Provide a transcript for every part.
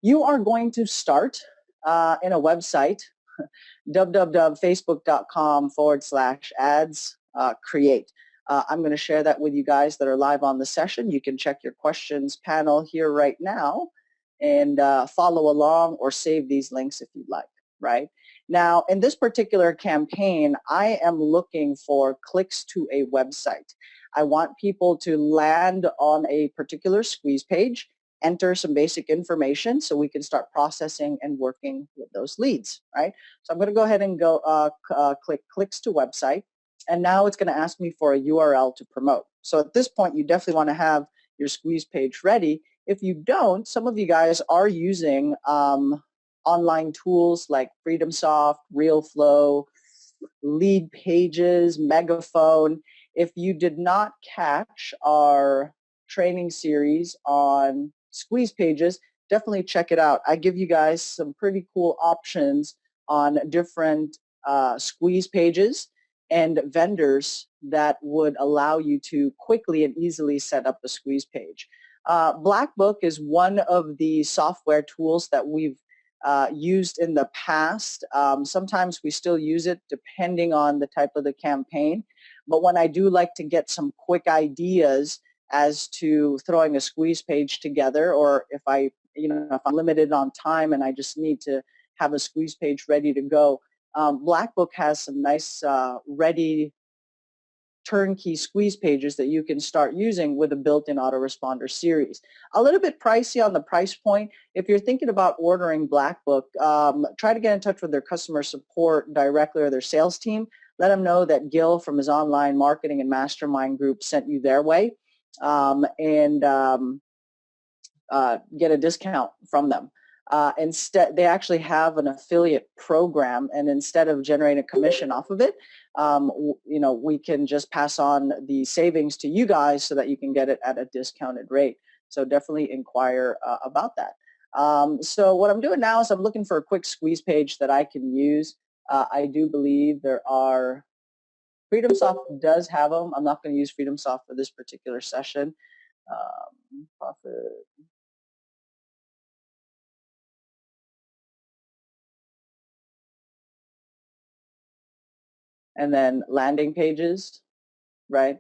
You are going to start in a website, www.facebook.com/ads create. I'm going to share that with you guys that are live on the session. You can check your questions panel here right now and follow along or save these links if you'd like, right? Now, in this particular campaign, I am looking for clicks to a website. I want people to land on a particular squeeze page, enter some basic information so we can start processing and working with those leads, right? So I'm going to go ahead and go click clicks to website. And now it's going to ask me for a URL to promote. So at this point, you definitely want to have your squeeze page ready. If you don't, some of you guys are using online tools like FreedomSoft, RealFlow, Lead Pages, Megaphone. If you did not catch our training series on squeeze pages, definitely check it out. I give you guys some pretty cool options on different squeeze pages and vendors that would allow you to quickly and easily set up a squeeze page. Blackbook is one of the software tools that we've used in the past. Sometimes we still use it depending on the type of the campaign. But when I do like to get some quick ideas as to throwing a squeeze page together, or if I'm limited on time and I just need to have a squeeze page ready to go, Blackbook has some nice ready turnkey squeeze pages that you can start using with a built-in autoresponder series. A little bit pricey on the price point. If you're thinking about ordering Blackbook, try to get in touch with their customer support directly or their sales team. Let them know that Gil from his online marketing and mastermind group sent you their way, and get a discount from them. Instead, they actually have an affiliate program, and instead of generating a commission off of it, we can just pass on the savings to you guys so that you can get it at a discounted rate. So definitely inquire about that. So what I'm doing now is I'm looking for a quick squeeze page that I can use. I do believe there are, FreedomSoft does have them. I'm not going to use FreedomSoft for this particular session. Profit. And then landing pages, right?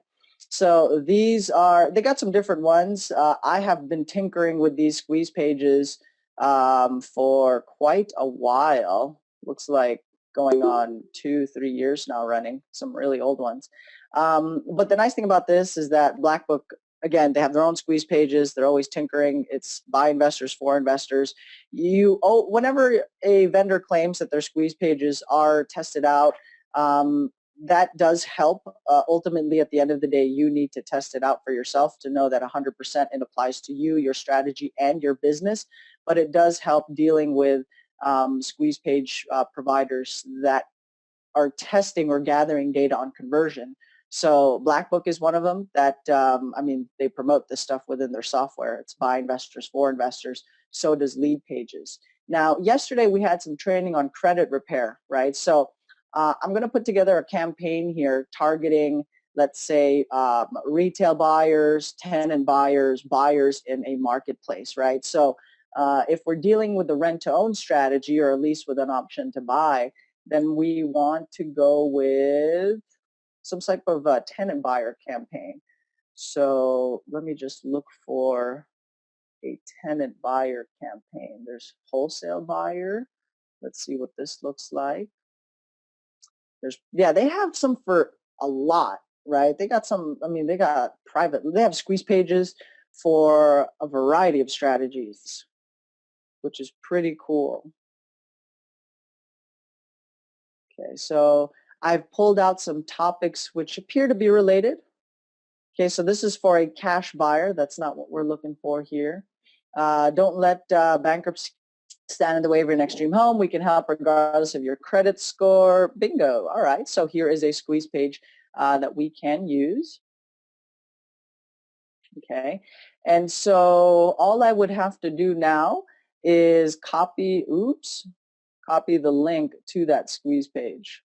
So these are, they got some different ones. I have been tinkering with these squeeze pages for quite a while. Looks like going on 2-3 years now running, some really old ones. But the nice thing about this is that Blackbook, again, they have their own squeeze pages. They're always tinkering. It's by investors for investors. Whenever a vendor claims that their squeeze pages are tested out, that does help. Ultimately, at the end of the day, you need to test it out for yourself to know that 100% it applies to you, your strategy, and your business. But it does help dealing with squeeze page providers that are testing or gathering data on conversion. So Blackbook is one of them that, they promote this stuff within their software. It's by investors for investors. So does Lead Pages. Now, yesterday we had some training on credit repair, right? So I'm going to put together a campaign here targeting, let's say, retail buyers, tenant buyers, buyers in a marketplace, right? So if we're dealing with the rent-to-own strategy, or at least with an option to buy, then we want to go with some type of tenant buyer campaign. So let me just look for a tenant buyer campaign. There's wholesale buyer. Let's see what this looks like. They have some for a lot, right? They got some, they got private, they have squeeze pages for a variety of strategies, which is pretty cool. Okay, so I've pulled out some topics which appear to be related. Okay, so this is for a cash buyer. That's not what we're looking for here. Don't let bankruptcy stand in the way of your next dream home. We can help regardless of your credit score. Bingo. All right, so here is a squeeze page that we can use. Okay, and so all I would have to do now is copy the link to that squeeze page.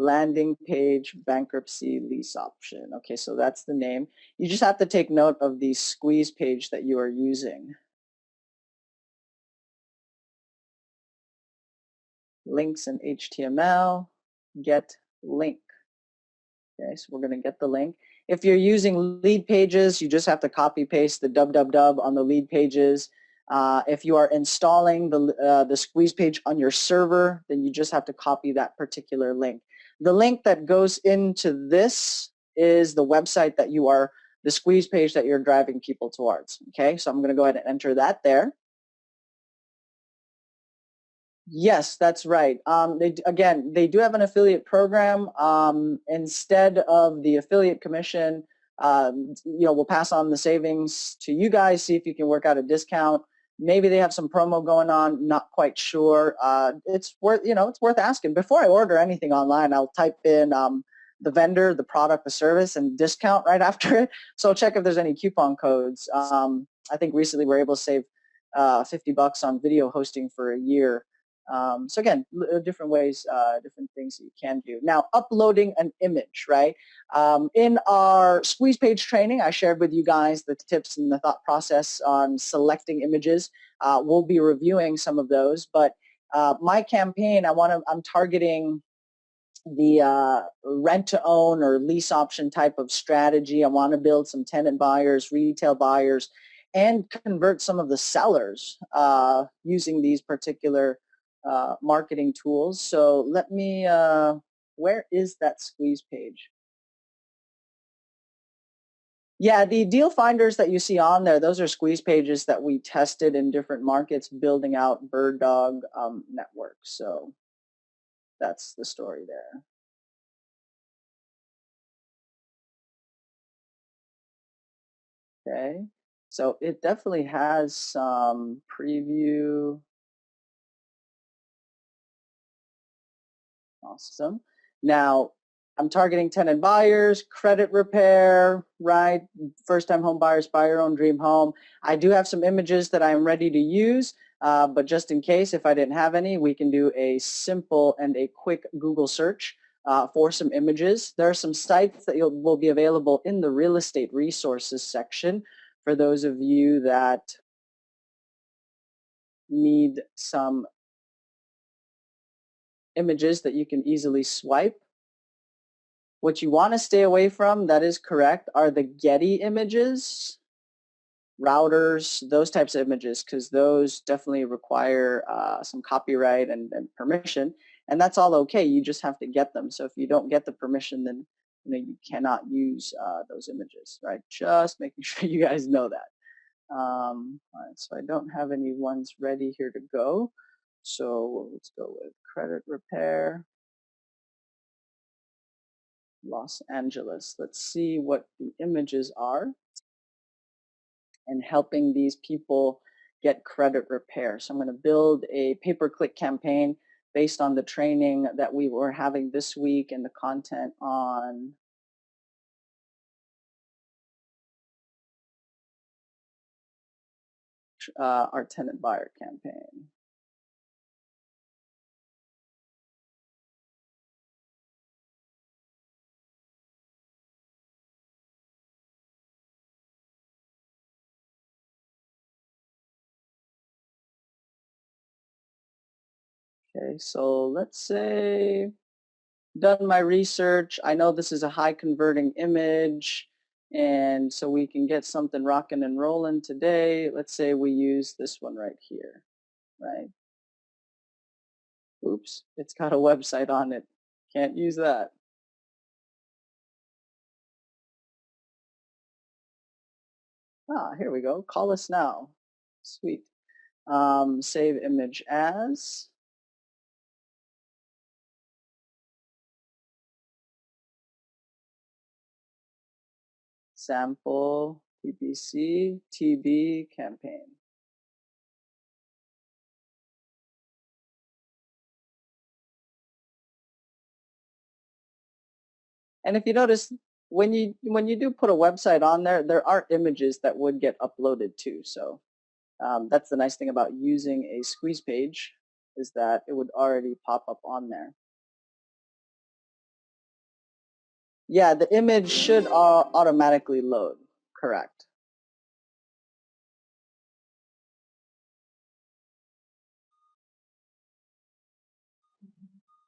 landing page bankruptcy lease option. Okay, so that's the name. You just have to take note of the squeeze page that you are using. Links in HTML, get link. Okay, so we're going to get the link. If you're using lead pages, you just have to copy paste the www on the lead pages. If you are installing the squeeze page on your server, then you just have to copy that particular link. The link that goes into this is the website that you are, the squeeze page that you're driving people towards. Okay, so I'm going to go ahead and enter that there. Yes, that's right. Again, they do have an affiliate program. Instead of the affiliate commission, we'll pass on the savings to you guys, see if you can work out a discount. Maybe they have some promo going on, not quite sure. It's worth asking. Before I order anything online, I'll type in the vendor, the product, the service, and discount right after it. So I'll check if there's any coupon codes. I think recently we were able to save $50 on video hosting for a year. So again, different ways, different things that you can do. Now, uploading an image, right? In our squeeze page training, I shared with you guys the tips and the thought process on selecting images. We'll be reviewing some of those, but my campaign, I'm targeting the rent to own or lease option type of strategy. I want to build some tenant buyers, retail buyers, and convert some of the sellers using these particular marketing tools. So let me, where is that squeeze page? Yeah, the deal finders that you see on there, those are squeeze pages that we tested in different markets building out Bird Dog network. So that's the story there. Okay, so it definitely has some preview. Awesome. Now, I'm targeting tenant buyers, credit repair, right? First-time home buyers, buy your own dream home. I do have some images that I'm ready to use, but just in case, if I didn't have any, we can do a simple and a quick Google search for some images. There are some sites that will be available in the real estate resources section for those of you that need some images that you can easily swipe. What you want to stay away from, that is correct, are the Getty images, routers, those types of images, because those definitely require some copyright and permission, and that's all okay. You just have to get them. So if you don't get the permission, then you cannot use those images, right? Just making sure you guys know that. All right, so I don't have any ones ready here to go. So let's go with credit repair. Los Angeles. Let's see what the images are and helping these people get credit repair. So I'm going to build a pay-per-click campaign based on the training that we were having this week and the content on our tenant buyer campaign. Okay, so let's say done my research. I know this is a high converting image, and so we can get something rocking and rolling today. Let's say we use this one right here, right? Oops, it's got a website on it. Can't use that. Ah, here we go. Call us now. Sweet. Save image as. Sample PPC TB campaign. And if you notice, when you do put a website on there, there are images that would get uploaded too. So that's the nice thing about using a squeeze page, is that it would already pop up on there. Yeah, the image should automatically load, correct.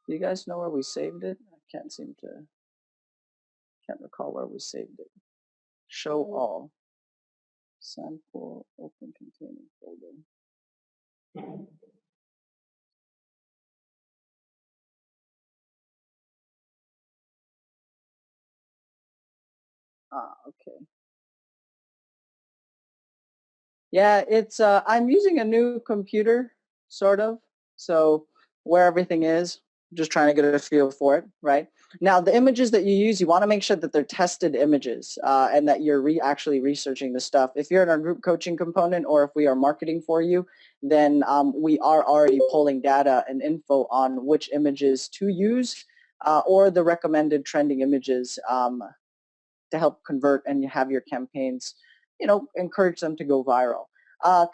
Do you guys know where we saved it? I can't recall where we saved it. Show all. Sample open container folder. Okay. Yeah, it's I'm using a new computer, sort of. So where everything is, just trying to get a feel for it, right? Now, the images that you use, you want to make sure that they're tested images and that you're actually researching the stuff. If you're in our group coaching component or if we are marketing for you, then we are already pulling data and info on which images to use or the recommended trending images to help convert and have your campaigns, encourage them to go viral.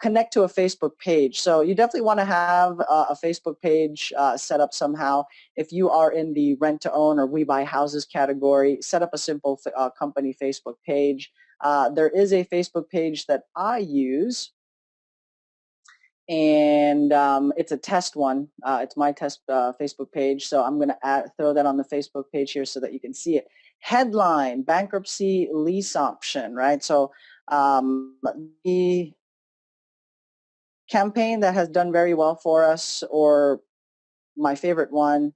Connect to a Facebook page. So you definitely want to have a Facebook page set up somehow. If you are in the rent to own or we buy houses category, set up a simple company Facebook page. There is a Facebook page that I use, and it's a test one. It's my test Facebook page, so I'm going to throw that on the Facebook page here so that you can see it. Headline, bankruptcy lease option, right? So the campaign that has done very well for us, or my favorite one,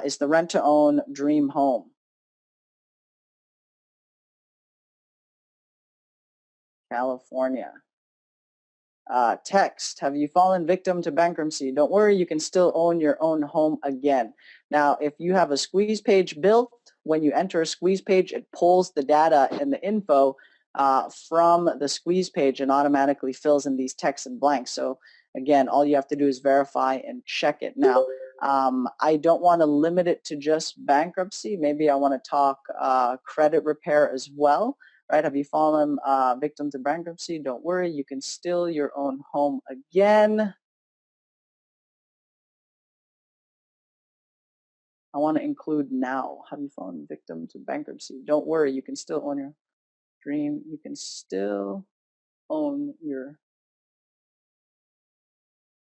is the rent to own dream home. California. Text, have you fallen victim to bankruptcy? Don't worry, you can still own your own home again. Now, if you have a squeeze page built, when you enter a squeeze page, it pulls the data and the info from the squeeze page and automatically fills in these texts and blanks. So again, all you have to do is verify and check it. Now, I don't want to limit it to just bankruptcy. Maybe I want to talk credit repair as well. Right? Have you fallen victim to bankruptcy? Don't worry, you can steal your own home again. I want to include now. Have you fallen victim to bankruptcy? Don't worry, you can still own your dream. You can still own your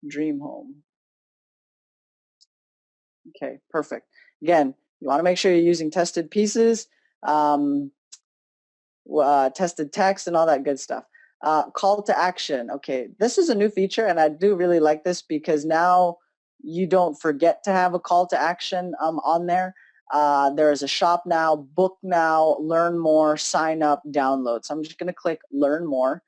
dream home. Okay, perfect. Again, you want to make sure you're using tested pieces. Tested text and all that good stuff. Call to action. Okay, this is a new feature and I do really like this because now you don't forget to have a call to action on there. There is a shop now, book now, learn more, sign up, download. So I'm just going to click learn more.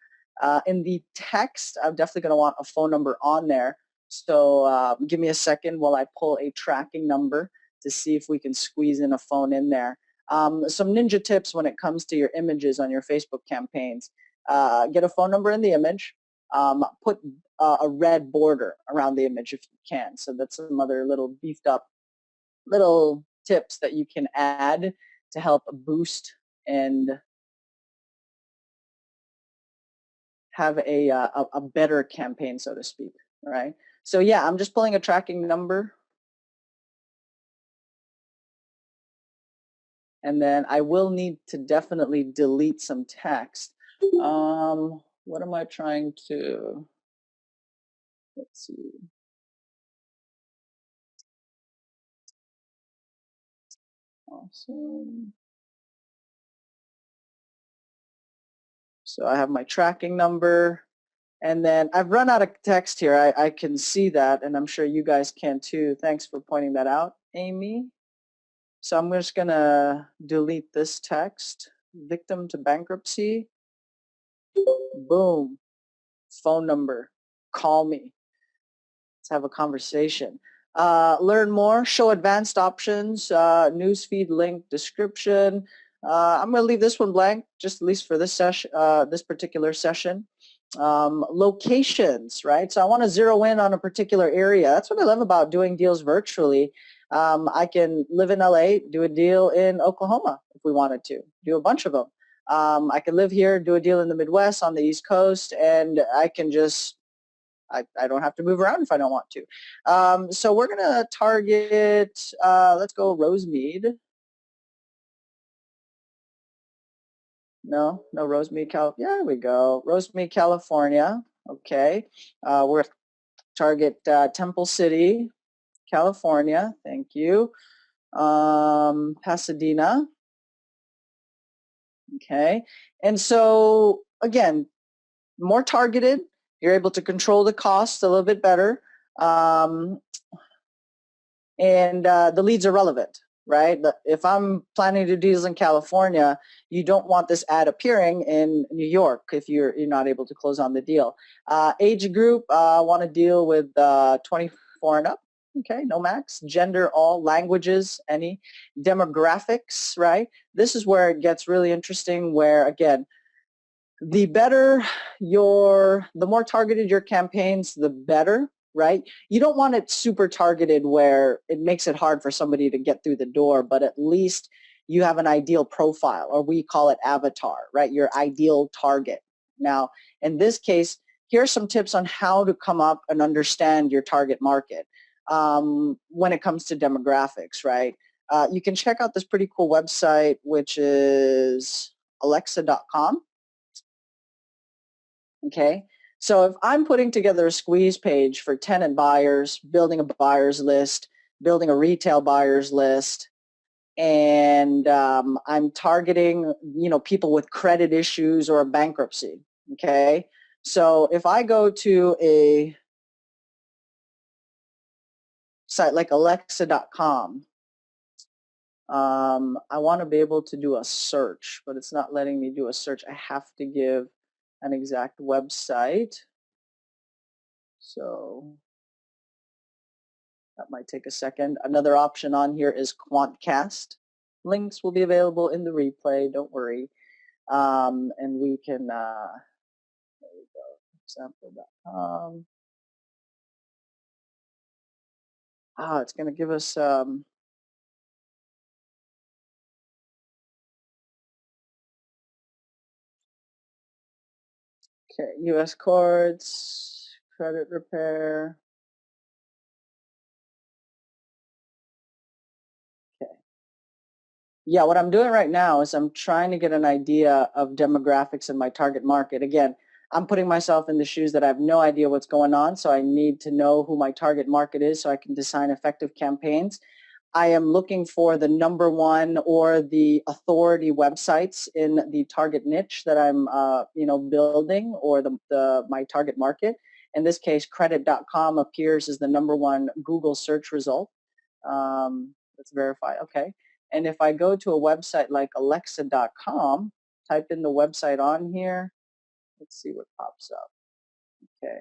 In the text, I'm definitely going to want a phone number on there. So give me a second while I pull a tracking number to see if we can squeeze in a phone in there. Some ninja tips when it comes to your images on your Facebook campaigns. Get a phone number in the image. Put a red border around the image if you can. So that's some other little beefed up little tips that you can add to help boost and have a better campaign, so to speak. All right. So yeah, I'm just pulling a tracking number. And then I will need to definitely delete some text. What am I trying to, let's see. Awesome. So I have my tracking number. And then I've run out of text here. I can see that, and I'm sure you guys can too. Thanks for pointing that out, Amy. So I'm just going to delete this text. Victim to bankruptcy. Boom. Phone number. Call me. Let's have a conversation. Learn more, show advanced options, newsfeed link description. I'm going to leave this one blank, just at least for this session, this particular session. Locations, right? So I want to zero in on a particular area. That's what I love about doing deals virtually. I can live in LA, do a deal in Oklahoma if we wanted to, do a bunch of them. I can live here, do a deal in the Midwest on the East Coast, and I can just I don't have to move around if I don't want to. So we're going to target, let's go Rosemead. No, Rosemead, California. There we go. Rosemead, California. Okay. We're target Temple City, California. Thank you. Pasadena. Okay. And so again, more targeted. You're able to control the costs a little bit better. And the leads are relevant, right? If I'm planning to do deals in California, you don't want this ad appearing in New York if you're not able to close on the deal. Age group, want to deal with 24 and up. Okay, no max. Gender, all. Languages, any. Demographics, right? This is where it gets really interesting, where again, the more targeted your campaigns, the better, right? You don't want it super targeted where it makes it hard for somebody to get through the door, but at least you have an ideal profile, or we call it avatar, right? Your ideal target. Now, in this case, here are some tips on how to come up and understand your target market when it comes to demographics, right? You can check out this pretty cool website, which is alexa.com. Okay, so if I'm putting together a squeeze page for tenant buyers, building a buyer's list, building a retail buyer's list, and I'm targeting people with credit issues or a bankruptcy. Okay, so if I go to a site like alexa.com, I want to be able to do a search, but it's not letting me do a search. I have to give an exact website. So that might take a second. Another option on here is Quantcast. Links will be available in the replay, don't worry. And we can, there we go, example.com. It's going to give us, okay, U.S. courts, credit repair. Yeah, what I'm doing right now is I'm trying to get an idea of demographics in my target market. Again, I'm putting myself in the shoes that I have no idea what's going on, so I need to know who my target market is so I can design effective campaigns. I am looking for the number one or the authority websites in the target niche that I'm building, or my target market. In this case, credit.com appears as the number one Google search result. Let's verify. Okay. And if I go to a website like alexa.com, type in the website on here, let's see what pops up. Okay.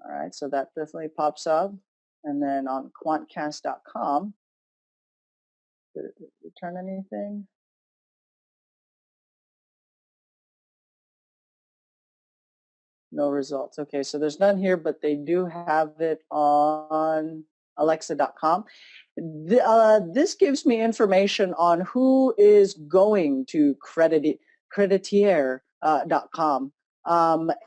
All right. So that definitely pops up. And then on quantcast.com, did it return anything? No results. Okay, so there's none here, but they do have it on alexa.com. This gives me information on who is going to creditier.com.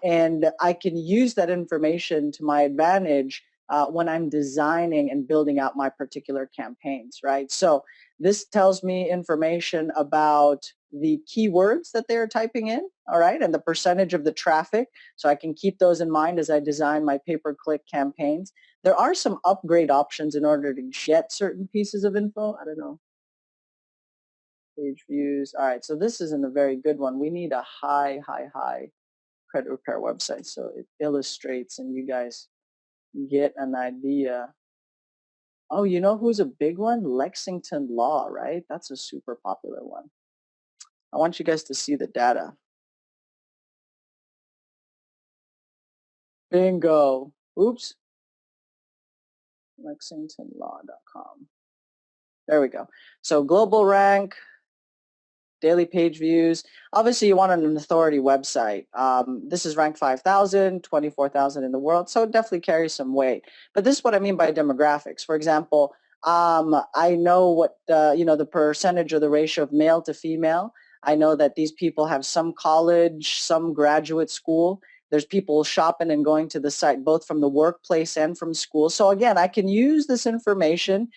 And I can use that information to my advantage when I'm designing and building out my particular campaigns, right? So this tells me information about the keywords that they're typing in, all right, and the percentage of the traffic, so I can keep those in mind as I design my pay-per-click campaigns. There are some upgrade options in order to get certain pieces of info. I don't know. Page views. All right, so this isn't a very good one. We need a high credit repair website so it illustrates and you guys get an idea. Oh, you know who's a big one? Lexington Law, right? That's a super popular one. I want you guys to see the data. Bingo. Oops. LexingtonLaw.com. There we go. So global rank, daily page views. Obviously, you want an authority website. This is ranked 5,000, 24,000 in the world, so it definitely carries some weight. But this is what I mean by demographics. For example, I know what the percentage or the ratio of male to female. I know that these people have some college, some graduate school, There's people shopping and going to the site both from the workplace and from school. So again, I can use this information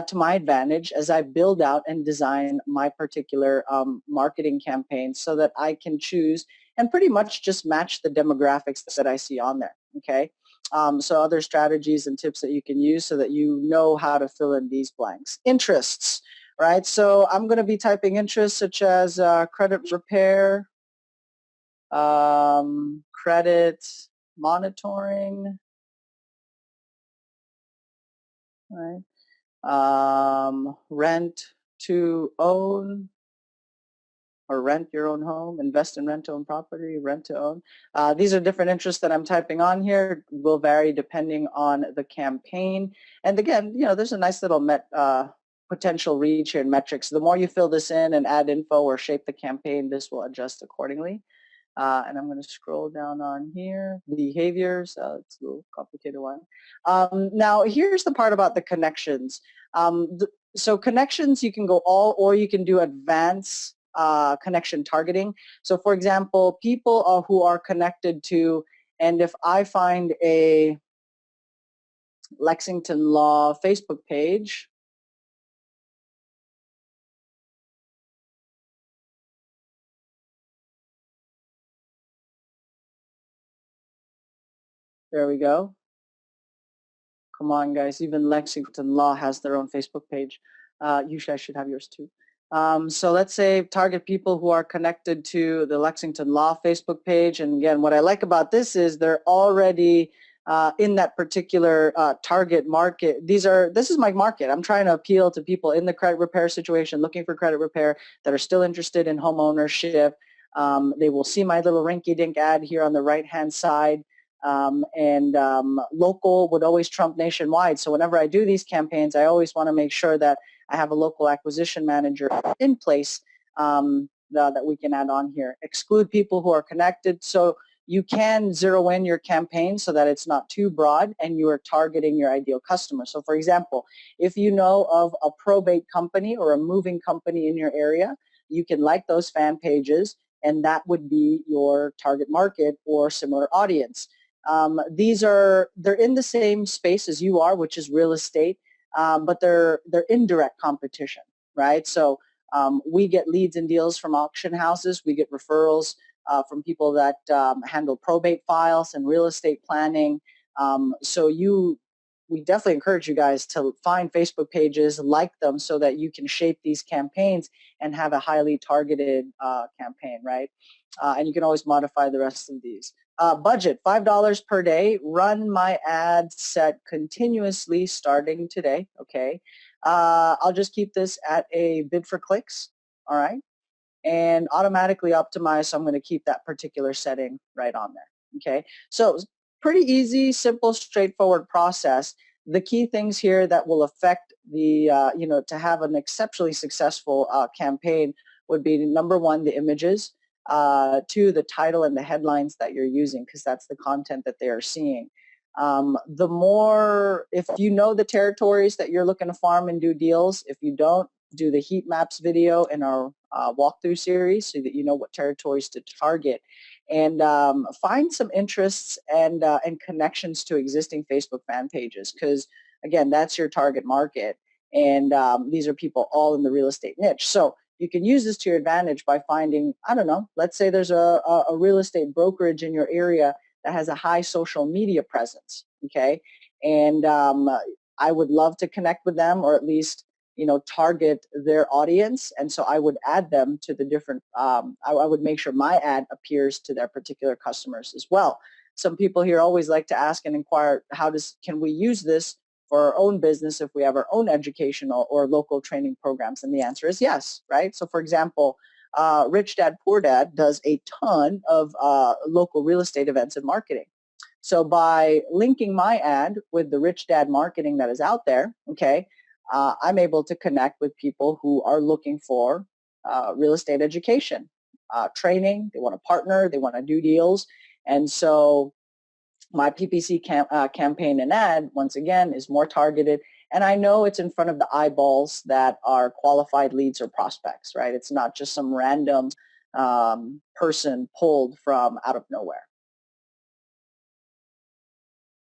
to my advantage as I build out and design my particular marketing campaign so that I can choose and pretty much just match the demographics that I see on there, okay? So other strategies and tips that you can use so that you know how to fill in these blanks. Interests, right? So I'm going to be typing interests such as credit repair, credit monitoring, right? Rent to own, or rent your own home, invest in rent-to-own property, rent to own. These are different interests that I'm typing on here. Will vary depending on the campaign. And again, you know, there's a nice little potential reach here in metrics. The more you fill this in and add info or shape the campaign, this will adjust accordingly. And I'm going to scroll down on here. Behaviors, it's a little complicated one. Now, here's the part about the connections. So connections, you can go all, or you can do advanced connection targeting. So for example, people who are connected to, and if I find a Lexington Law Facebook page, there we go. Come on, guys. Even Lexington Law has their own Facebook page. You guys should have yours too. So let's say target people who are connected to the Lexington Law Facebook page. And again, what I like about this is they're already in that particular target market. This is my market. I'm trying to appeal to people in the credit repair situation, looking for credit repair, that are still interested in home ownership. They will see my little rinky-dink ad here on the right-hand side. Local would always trump nationwide. So whenever I do these campaigns, I always want to make sure that I have a local acquisition manager in place that we can add on here. Exclude people who are connected. So you can zero in your campaign so that it's not too broad and you are targeting your ideal customer. So for example, if you know of a probate company or a moving company in your area, you can like those fan pages and that would be your target market or similar audience. They're in the same space as you are, which is real estate, but they're indirect competition, right? So we get leads and deals from auction houses. We get referrals from people that handle probate files and real estate planning. We definitely encourage you guys to find Facebook pages, like them, so that you can shape these campaigns and have a highly targeted campaign, right? And you can always modify the rest of these. Budget, $5 per day. Run my ad set continuously starting today, okay? I'll just keep this at a bid for clicks, all right? And automatically optimize, so I'm going to keep that particular setting right on there, okay? So pretty easy, simple, straightforward process. The key things here that will affect the, to have an exceptionally successful campaign would be, number one, the images, two, the title and the headlines that you're using, because that's the content that they are seeing. The more, if you know the territories that you're looking to farm and do deals, if you don't, do the heat maps video in our walkthrough series so that you know what territories to target, and find some interests and connections to existing Facebook fan pages, because again, that's your target market, and these are people all in the real estate niche. So you can use this to your advantage by finding, I don't know, let's say there's a real estate brokerage in your area that has a high social media presence, okay? And I would love to connect with them, or at least target their audience. And so I would add them to the different, I would make sure my ad appears to their particular customers as well. Some people here always like to ask and inquire, can we use this for our own business if we have our own educational or local training programs? And the answer is yes, right? So for example, Rich Dad Poor Dad does a ton of local real estate events and marketing. So by linking my ad with the Rich Dad marketing that is out there, okay, I'm able to connect with people who are looking for real estate education, training. They want to partner, they want to do deals. And so my PPC campaign and ad, once again, is more targeted. And I know it's in front of the eyeballs that are qualified leads or prospects, right? It's not just some random person pulled from out of nowhere.